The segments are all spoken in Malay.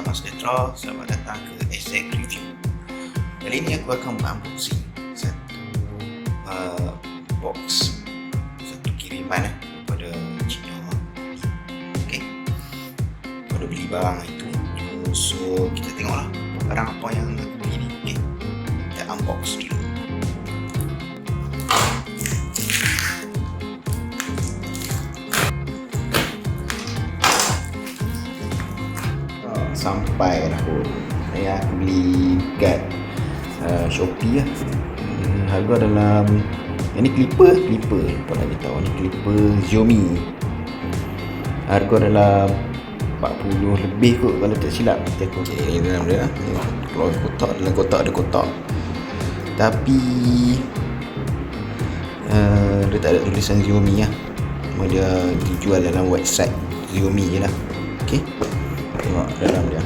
Salam sejahtera, selamat datang ke Exact Review. Kali ini aku akan unboxing satu box, satu kiriman daripada China. Okay, aku dah beli barang itu, so kita tengoklah barang apa yang aku beli ni. Okay, kita unbox dulu. Sampai dah aku beli kat Shopee lah. Harga dalam ini clipper apa nak beritahu ni, clipper Xiaomi. Harga dalam 40 lebih kot kalau tak silap. Ini dalam dia keluar kotak, dalam kotak ada kotak, tapi dia tak ada tulisan Xiaomi lah. Cuma dia dijual dalam website Xiaomi je lah. Okay, tengok dalam dia.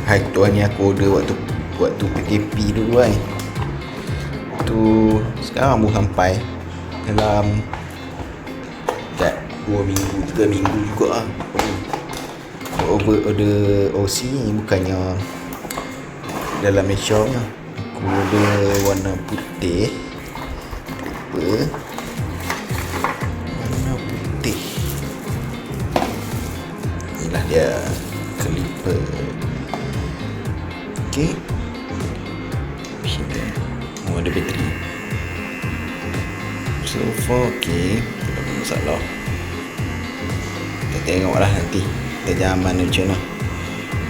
Hai, tu ni aku order waktu PKP dulu kan. Tu sekarang baru sampai dalam 2 minggu 3 minggu juga lah. Order OC ni bukannya dalam Malaysia punya. Aku order warna putih, warna putih. Inilah dia clipper. Okay, sini ada bateri. So far okay, tak ada masalah. Kita tengoklah nanti kita zaman macam mana.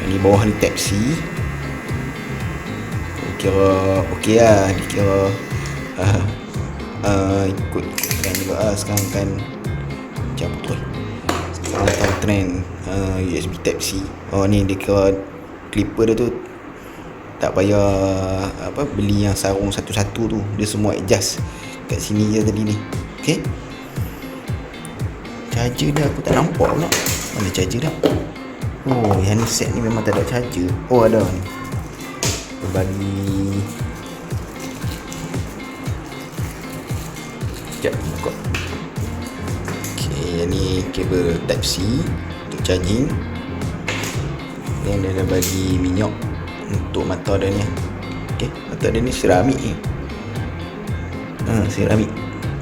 Ni bawah ni type C. Kira okey lah, dikira ikutkan juga lah. Sekarang kan macam apa tu, sekarang kan trend USB type C. Oh ni dia kira clipper dia tu tak payah beli yang sarung satu-satu tu, dia semua adjust kat sini je tadi ni. Okay, charger dia aku tak nampak pula. Mana charger dah? Oh, yang ni set ni memang tak ada charger. Oh, ada ni. Dia bagi. Sekejap buka. Okay, yang ni kabel type C untuk charging. Yang dia dah bagi minyak untuk mata dia ni. Okay, mata dia ni seramik ni. Seramik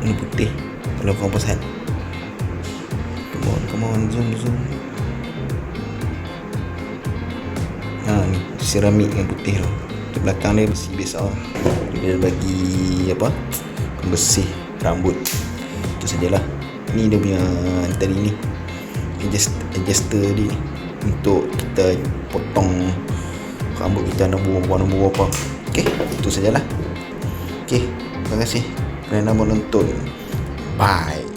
ni putih. Kalau korang perasan, come on, zoom. Ni seramik yang putih tu. Di belakang dia besi biasa. Dia bagi pembersih rambut. Itu sajalah. Ni dia punya tadi ni adjuster dia ni, untuk kita potong rambut kita nombor apa. Okay, itu sajalah. Okay, terima kasih kerana menonton. Bye.